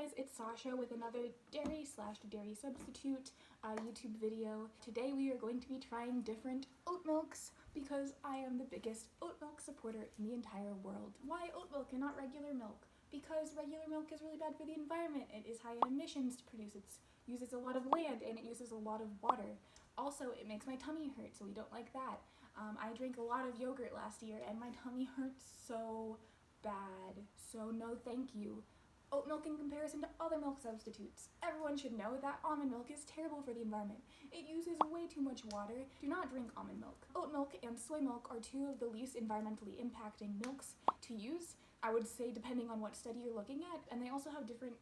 guys, it's Sasha with another dairy/dairy substitute YouTube video. Today we are going to be trying different oat milks because I am the biggest oat milk supporter in the entire world. Why oat milk and not regular milk? Because regular milk is really bad for the environment. It is high in emissions to produce. It uses a lot of land and it uses a lot of water. Also, it makes my tummy hurt, so we don't like that. I drank a lot of yogurt last year and my tummy hurts so bad. So no thank you. Oat milk in comparison to other milk substitutes. Everyone should know that almond milk is terrible for the environment. It uses way too much water. Do not drink almond milk. Oat milk and soy milk are two of the least environmentally impacting milks to use, I would say, depending on what study you're looking at, and they also have different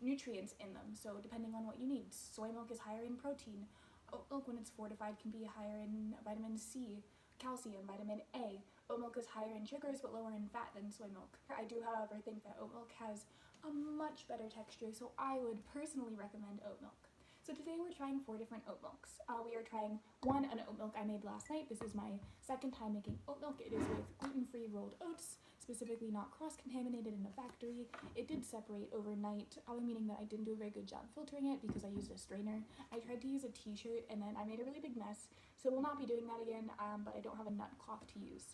nutrients in them, so depending on what you need. Soy milk is higher in protein. Oat milk, when it's fortified, can be higher in vitamin C, calcium, vitamin A. Oat milk is higher in sugars but lower in fat than soy milk. I do, however, think that oat milk has a much better texture, so I would personally recommend oat milk. So today we're trying 4 different oat milks. We are trying an oat milk I made last night. This is my second time making oat milk. It is with gluten-free rolled oats, specifically not cross-contaminated in a factory. It did separate overnight, meaning that I didn't do a very good job filtering it because I used a strainer. I tried to use a t-shirt and then I made a really big mess, so we'll not be doing that again, but I don't have a nut cloth to use.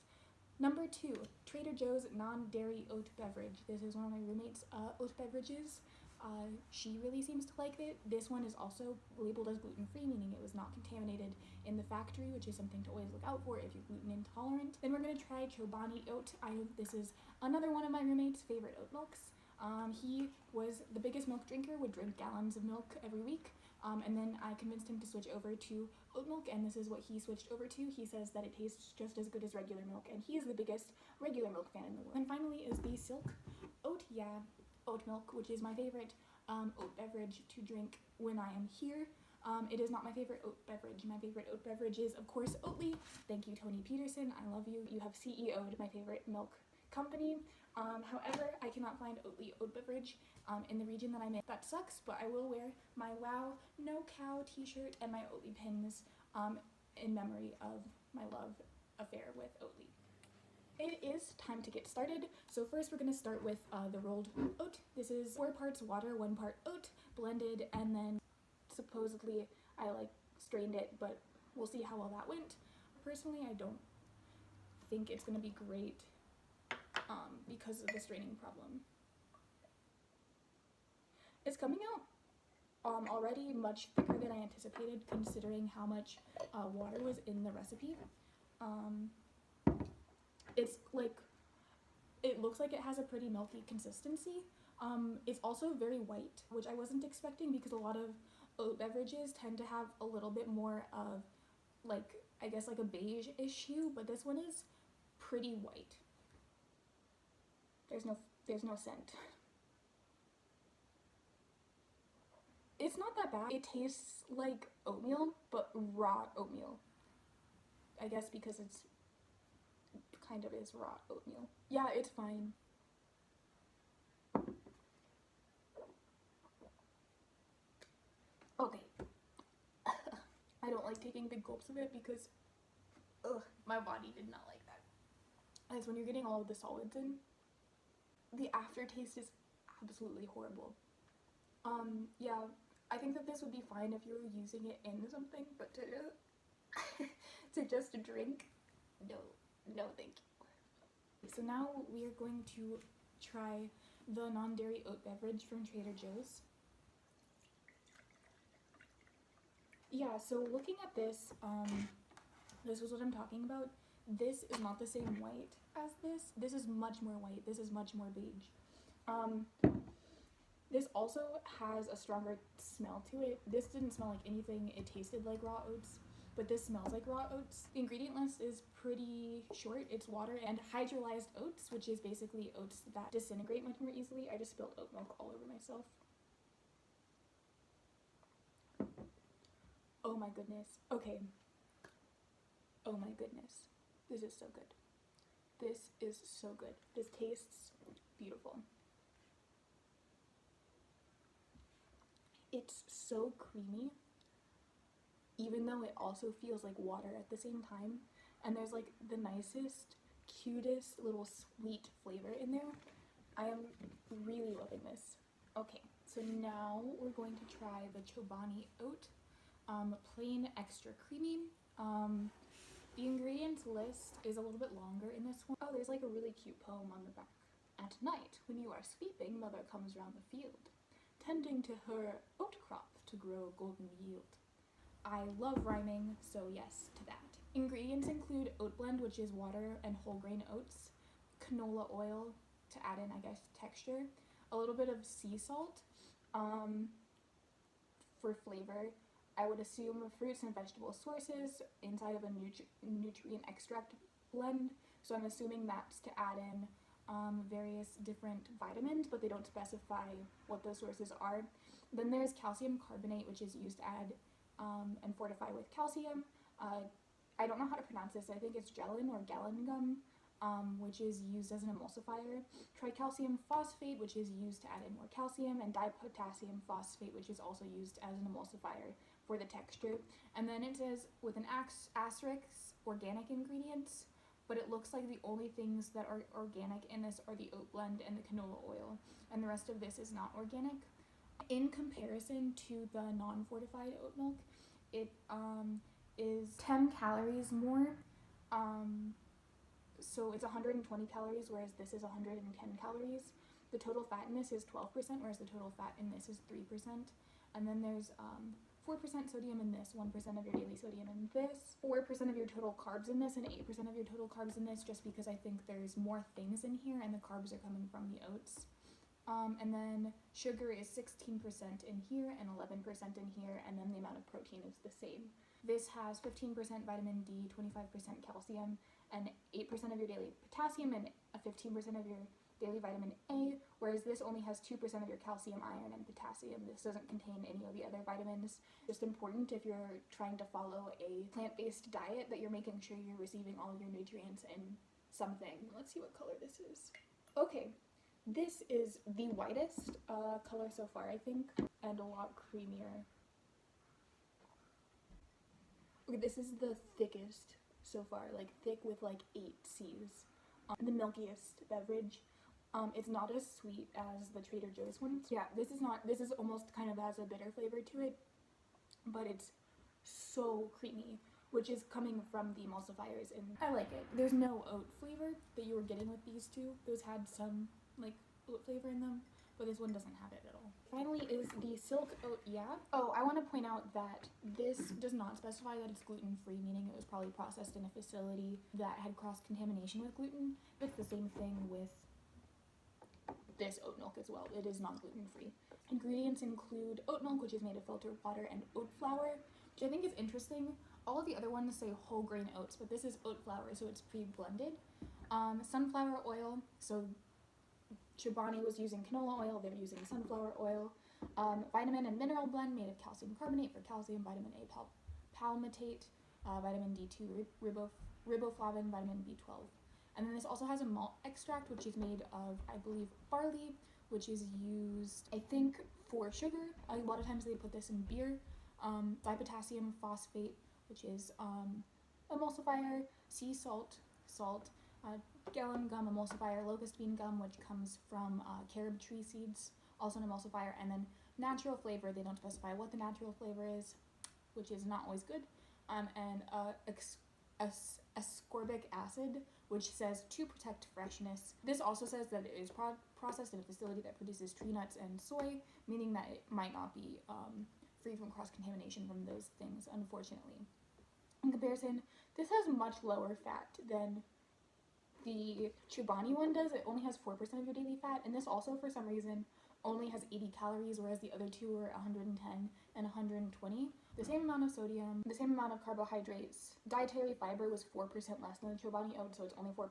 Number 2, Trader Joe's non-dairy oat beverage. This is one of my roommate's oat beverages. She really seems to like it. This one is also labeled as gluten-free, meaning it was not contaminated in the factory, which is something to always look out for if you're gluten intolerant. Then we're going to try Chobani oat. This is another one of my roommate's favorite oat milks. He was the biggest milk drinker, would drink gallons of milk every week, and then I convinced him to switch over to oat milk, and this is what he switched over to. He says that it tastes just as good as regular milk, and he is the biggest regular milk fan in the world. And finally is the Silk Oat milk, which is my favorite oat beverage to drink when I am here. It is not my favorite oat beverage. My favorite oat beverage is, of course, Oatly. Thank you, Tony Peterson. I love you. You have CEO'd my favorite milk company. However, I cannot find Oatly oat beverage in the region that I'm in. That sucks, but I will wear my Wow No Cow t-shirt and my Oatly pins in memory of my love affair with Oatly. It is time to get started. So first we're going to start with the rolled oat. This is 4 parts water, 1 part oat, blended, and then supposedly I strained it, but we'll see how well that went. Personally, I don't think it's going to be great because of the straining problem. It's coming out already much thicker than I anticipated, considering how much water was in the recipe. It's it looks like it has a pretty milky consistency. It's also very white, which I wasn't expecting because a lot of oat beverages tend to have a little bit more of I guess a beige issue, but this one is pretty white. There's no scent. It's not that bad. It tastes like oatmeal, but raw oatmeal. I guess because it's kind of is raw oatmeal. Yeah, it's fine. Okay. I don't like taking big gulps of it because my body did not like that. As when you're getting all of the solids in, the aftertaste is absolutely horrible. Yeah, I think that this would be fine if you were using it in something, but to just drink, no thank you. So now we are going to try the non-dairy oat beverage from Trader Joe's. Yeah, so looking at this, this is what I'm talking about. This is not the same white as this. This is much more white. This is much more beige. This also has a stronger smell to it. This didn't smell like anything. It tasted like raw oats, but this smells like raw oats. The ingredient list is pretty short. It's water and hydrolyzed oats, which is basically oats that disintegrate much more easily. I just spilled oat milk all over myself. Oh my goodness. Okay. Oh my goodness. This is so good. This is so good. This tastes beautiful. It's so creamy, even though it also feels like water at the same time. And there's the nicest, cutest little sweet flavor in there. I am really loving this. Okay, so now we're going to try the Chobani Oat, plain extra creamy. The ingredients list is a little bit longer in this one. Oh, there's like a really cute poem on the back. At night, when you are sleeping, mother comes round the field, tending to her oat crop to grow golden yield. I love rhyming, so yes to that. Ingredients include oat blend, which is water and whole grain oats, canola oil to add in, I guess, texture, a little bit of sea salt for flavor. I would assume fruits and vegetable sources inside of a nutrient extract blend, so I'm assuming that's to add in various different vitamins, but they don't specify what those sources are. Then there's calcium carbonate, which is used to add and fortify with calcium. I don't know how to pronounce this. I think it's gelin or gallon gum, which is used as an emulsifier. Tricalcium phosphate, which is used to add in more calcium, and dipotassium phosphate, which is also used as an emulsifier for the texture. And then it says with an asterisk, organic ingredients, but it looks like the only things that are organic in this are the oat blend and the canola oil, and the rest of this is not organic. In comparison to the non-fortified oat milk, it is 10 calories more, so it's 120 calories, whereas this is 110 calories. The total fat in this is 12%, whereas the total fat in this is 3%. And then there's 4% sodium in this, 1% of your daily sodium in this, 4% of your total carbs in this, and 8% of your total carbs in this, just because I think there's more things in here and the carbs are coming from the oats. And then sugar is 16% in here and 11% in here, and then the amount of protein is the same. This has 15% vitamin D, 25% calcium, and 8% of your daily potassium, and 15% of your daily vitamin A, whereas this only has 2% of your calcium, iron, and potassium. This doesn't contain any of the other vitamins. Just important if you're trying to follow a plant-based diet that you're making sure you're receiving all of your nutrients in something. Let's see what color this is. Okay, this is the whitest color so far, I think, and a lot creamier. Okay, this is the thickest so far, like thick with like 8 C's. The milkiest beverage. It's not as sweet as the Trader Joe's ones. Yeah, this is almost kind of has a bitter flavor to it, but it's so creamy, which is coming from the emulsifiers, and I like it. There's no oat flavor that you were getting with these two. Those had some like oat flavor in them, but this one doesn't have it at all. Finally is the Silk Oat Yeah. Oh, I want to point out that this does not specify that it's gluten-free, meaning it was probably processed in a facility that had cross-contamination with gluten. It's the same thing with this oat milk as well. It is not gluten-free. Ingredients include oat milk, which is made of filtered water, and oat flour, which I think is interesting. All of the other ones say whole grain oats, but this is oat flour, so it's pre-blended. Sunflower oil, so Chobani was using canola oil, they're using sunflower oil. Vitamin and mineral blend made of calcium carbonate for calcium, vitamin A palmitate, vitamin D2 riboflavin, vitamin B12. And then this also has a malt extract, which is made of, I believe, barley, which is used, I think, for sugar. A lot of times they put this in beer. Dipotassium phosphate, which is emulsifier, sea salt, gallon gum emulsifier, locust bean gum, which comes from carob tree seeds, also an emulsifier, and then natural flavor. They don't specify what the natural flavor is, which is not always good, and ascorbic acid, which says to protect freshness. This also says that it is processed in a facility that produces tree nuts and soy, meaning that it might not be free from cross-contamination from those things, unfortunately. In comparison, this has much lower fat than the Chobani one does. It only has 4% of your daily fat, and this also, for some reason, only has 80 calories, whereas the other two are 110 and 120. The same amount of sodium, the same amount of carbohydrates. Dietary fiber was 4% less than the Chobani oat, so it's only 4%.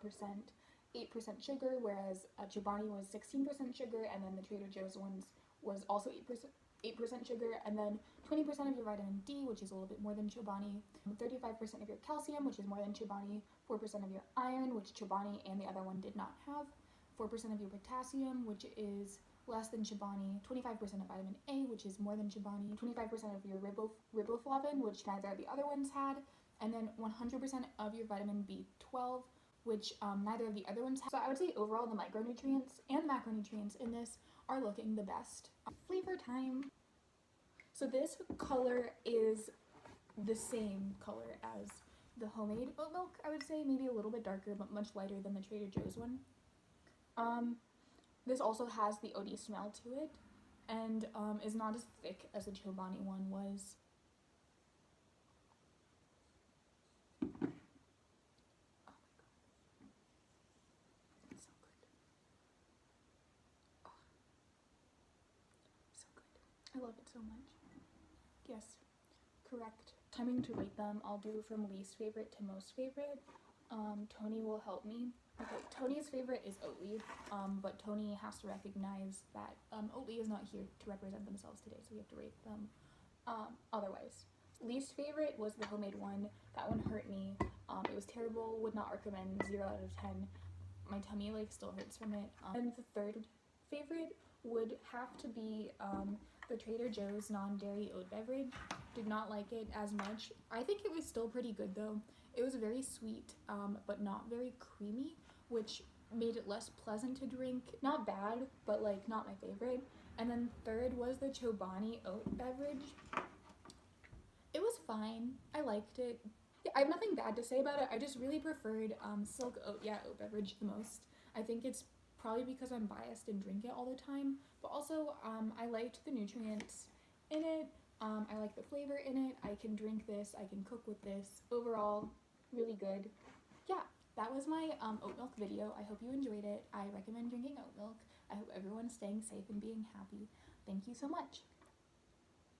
8% sugar, whereas Chobani was 16% sugar, and then the Trader Joe's ones was also 8% sugar, and then 20% of your vitamin D, which is a little bit more than Chobani, 35% of your calcium, which is more than Chobani, 4% of your iron, which Chobani and the other one did not have, 4% of your potassium, which is less than Chobani, 25% of vitamin A, which is more than Chobani, 25% of your riboflavin, which neither of the other ones had, and then 100% of your vitamin B12, which neither of the other ones had. So I would say overall the micronutrients and the macronutrients in this are looking the best. Flavor time. So this color is the same color as the homemade oat milk, I would say, maybe a little bit darker but much lighter than the Trader Joe's one. This also has the oaty smell to it and is not as thick as the Chobani one was. Oh my god. It's so good. Oh. So good. I love it so much. Yes, correct. Timing to rate them, I'll do from least favorite to most favorite. Tony will help me. Okay, Tony's favorite is Oatly, but Tony has to recognize that Oatly is not here to represent themselves today, so we have to rate them otherwise. Least favorite was the homemade one. That one hurt me. It was terrible, would not recommend, 0 out of 10. My tummy like still hurts from it. And the third favorite would have to be the Trader Joe's non-dairy oat beverage. Did not like it as much. I think it was still pretty good though. It was very sweet, but not very creamy, which made it less pleasant to drink. Not bad, but like not my favorite. And then third was the Chobani oat beverage. It was fine. I liked it. Yeah, I have nothing bad to say about it. I just really preferred Silk Oat beverage the most. I think it's probably because I'm biased and drink it all the time, but also I liked the nutrients in it. I like the flavor in it. I can drink this. I can cook with this. Overall, really good. Yeah, that was my oat milk video. I hope you enjoyed it. I recommend drinking oat milk. I hope everyone's staying safe and being happy. Thank you so much.